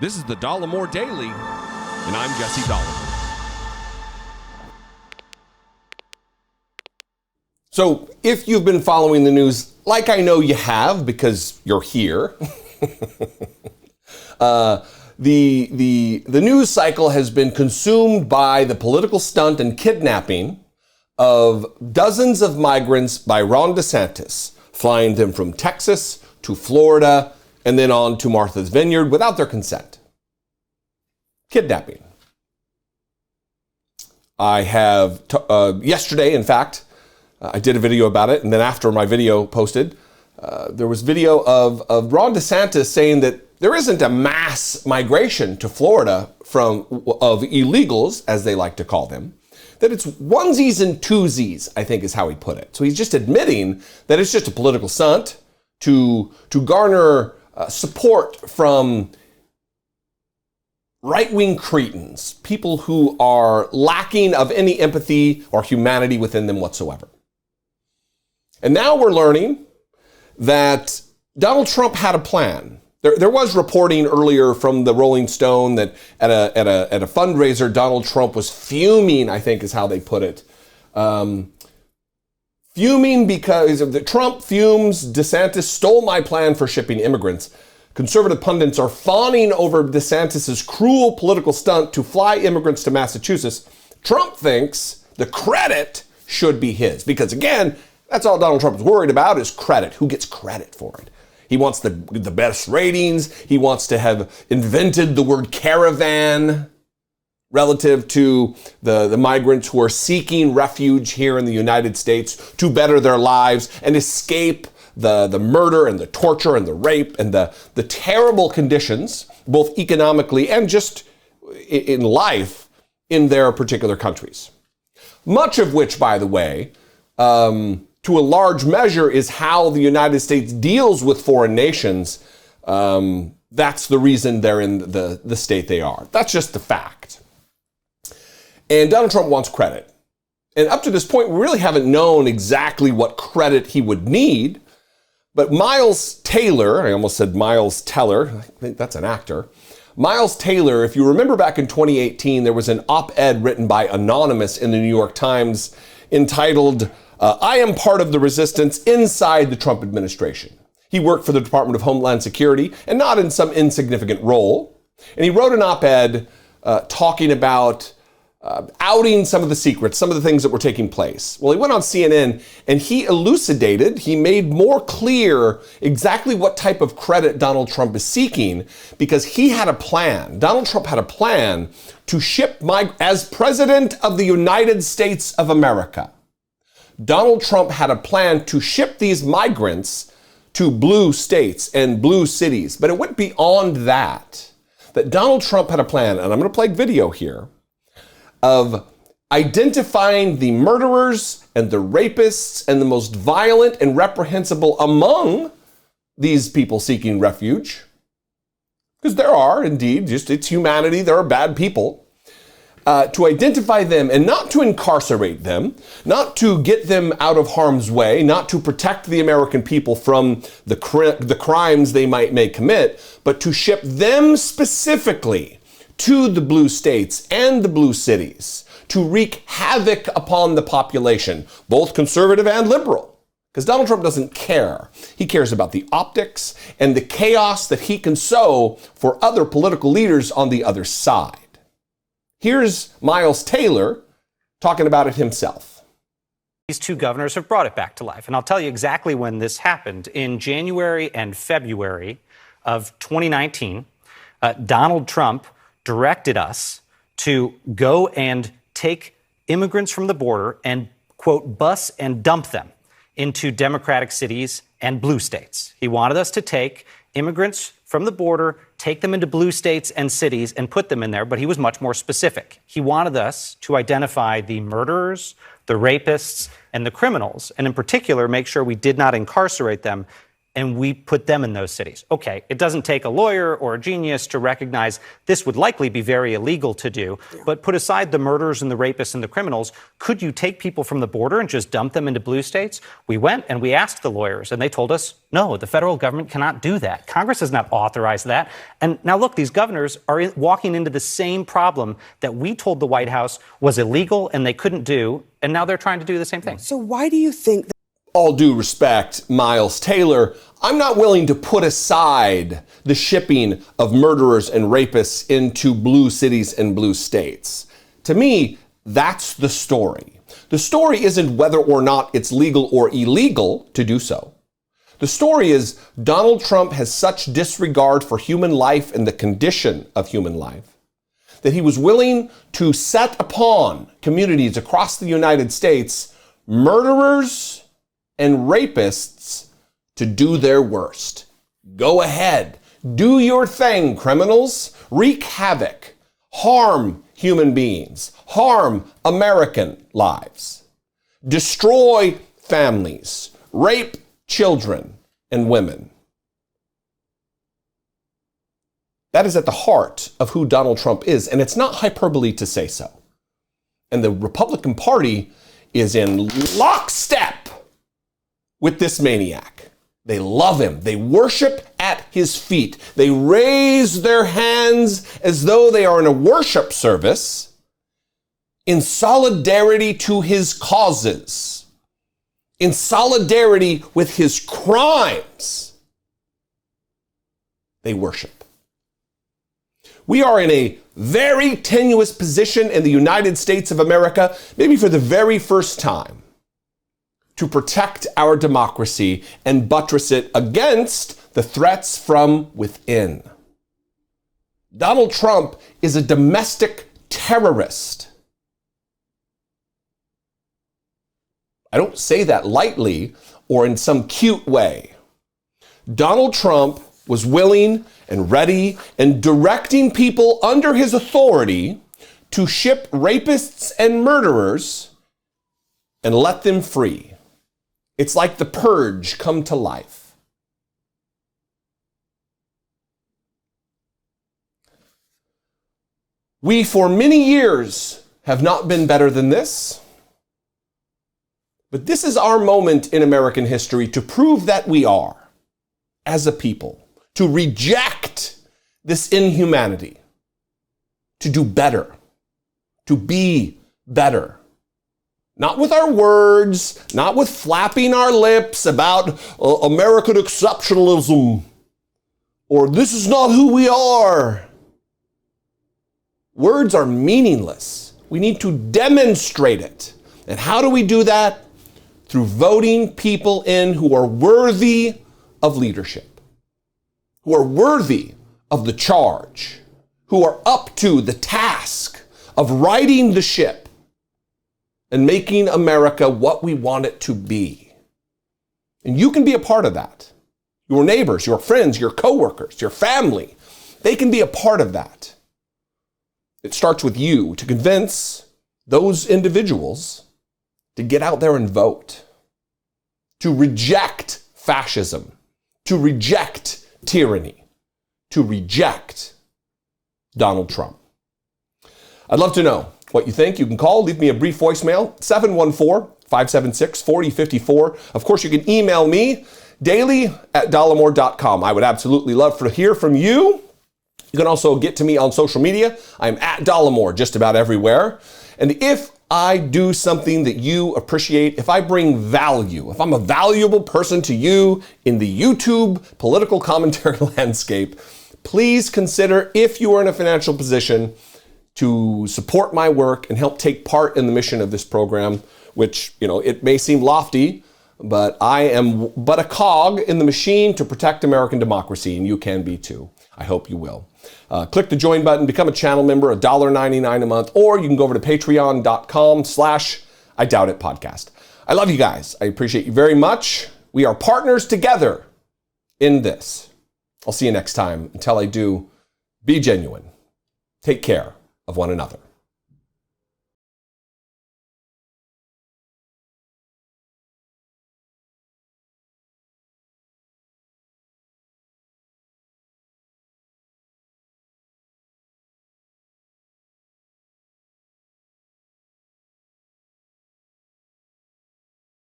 This is the Dollemore Daily, and I'm Jesse Dollemore. So if you've been following the news, like I know you have because you're here, the news cycle has been consumed by the political stunt and kidnapping of dozens of migrants by Ron DeSantis, flying them from Texas to Florida and then on to Martha's Vineyard without their consent. Kidnapping. I have, yesterday, in fact, I did a video about it, and then after my video posted, there was video of Ron DeSantis saying that there isn't a mass migration to Florida of illegals, as they like to call them, that it's onesies and twosies, I think is how he put it. So he's just admitting that it's just a political stunt to garner support from right-wing cretins, people who are lacking of any empathy or humanity within them whatsoever. And now we're learning that Donald Trump had a plan. There was reporting earlier from the Rolling Stone that at a fundraiser, Donald Trump was fuming, I think is how they put it. Fuming because of the Trump fumes, DeSantis stole my plan for shipping immigrants. Conservative pundits are fawning over DeSantis' cruel political stunt to fly immigrants to Massachusetts. Trump thinks the credit should be his because, again, that's all Donald Trump is worried about is credit. Who gets credit for it? He wants the best ratings. He wants to have invented the word caravan relative to the migrants who are seeking refuge here in the United States to better their lives and escape the murder and the torture and the rape and the terrible conditions, both economically and just in life, in their particular countries. Much of which, by the way, to a large measure, is how the United States deals with foreign nations. That's the reason they're in the state they are. That's just the fact. And Donald Trump wants credit. And up to this point, we really haven't known exactly what credit he would need. But Miles Taylor, I almost said Miles Teller, I think that's an actor. Miles Taylor, if you remember back in 2018, there was an op-ed written by Anonymous in the New York Times entitled, I am part of the resistance inside the Trump administration. He worked for the Department of Homeland Security and not in some insignificant role. And he wrote an op-ed talking about outing some of the secrets, some of the things that were taking place. Well, he went on CNN and he made more clear exactly what type of credit Donald Trump is seeking because he had a plan. Donald Trump had a plan to ship as president of the United States of America. Donald Trump had a plan to ship these migrants to blue states and blue cities, but it went beyond that. That Donald Trump had a plan, and I'm going to play video here, of identifying the murderers and the rapists and the most violent and reprehensible among these people seeking refuge. Because there are, indeed, it's humanity, there are bad people. To identify them and not to incarcerate them, not to get them out of harm's way, not to protect the American people from the crimes they may commit, but to ship them specifically to the blue states and the blue cities to wreak havoc upon the population, both conservative and liberal. Because Donald Trump doesn't care. He cares about the optics and the chaos that he can sow for other political leaders on the other side. Here's Miles Taylor talking about it himself. These two governors have brought it back to life. And I'll tell you exactly when this happened. In January and February of 2019, Donald Trump directed us to go and take immigrants from the border and, quote, bus and dump them into Democratic cities and blue states. He wanted us to take immigrants from the border, take them into blue states and cities and put them in there, but he was much more specific. He wanted us to identify the murderers, the rapists, and the criminals, and in particular, make sure we did not incarcerate them and we put them in those cities. Okay, it doesn't take a lawyer or a genius to recognize this would likely be very illegal to do, but put aside the murderers and the rapists and the criminals, could you take people from the border and just dump them into blue states? We went and we asked the lawyers, and they told us, no, the federal government cannot do that. Congress has not authorized that. And now look, these governors are walking into the same problem that we told the White House was illegal and they couldn't do, and now they're trying to do the same thing. So why do you think All due respect, Miles Taylor, I'm not willing to put aside the shipping of murderers and rapists into blue cities and blue states. To me, that's the story. The story isn't whether or not it's legal or illegal to do so. The story is Donald Trump has such disregard for human life and the condition of human life that he was willing to set upon communities across the United States murderers and rapists to do their worst. Go ahead, do your thing, criminals. Wreak havoc, harm human beings, harm American lives, destroy families, rape children and women. That is at the heart of who Donald Trump is, and it's not hyperbole to say so. And the Republican Party is in lockstep with this maniac. They love him. They worship at his feet. They raise their hands as though they are in a worship service in solidarity to his causes, in solidarity with his crimes. They worship. We are in a very tenuous position in the United States of America, maybe for the very first time, to protect our democracy and buttress it against the threats from within. Donald Trump is a domestic terrorist. I don't say that lightly or in some cute way. Donald Trump was willing and ready and directing people under his authority to ship rapists and murderers and let them free. It's like the purge come to life. We, for many years, have not been better than this. But this is our moment in American history to prove that we are, as a people, to reject this inhumanity, to do better, to be better. Not with our words, not with flapping our lips about American exceptionalism, or this is not who we are. Words are meaningless. We need to demonstrate it. And how do we do that? Through voting people in who are worthy of leadership, who are worthy of the charge, who are up to the task of righting the ship and making America what we want it to be. And you can be a part of that. Your neighbors, your friends, your coworkers, your family, they can be a part of that. It starts with you to convince those individuals to get out there and vote, to reject fascism, to reject tyranny, to reject Donald Trump. I'd love to know what you think. You can call, leave me a brief voicemail, 714-576-4054. Of course, you can email me, daily@dollemore.com. I would absolutely love to hear from you. You can also get to me on social media. I'm at Dollemore just about everywhere. And if I do something that you appreciate, if I bring value, if I'm a valuable person to you in the YouTube political commentary landscape, please consider, if you are in a financial position, to support my work and help take part in the mission of this program, which, it may seem lofty, but I am but a cog in the machine to protect American democracy, and you can be too. I hope you will. Click the join button, become a channel member, $1.99 a month, or you can go over to patreon.com/IDoubtItPodcast. I love you guys. I appreciate you very much. We are partners together in this. I'll see you next time. Until I do, be genuine. Take care of one another.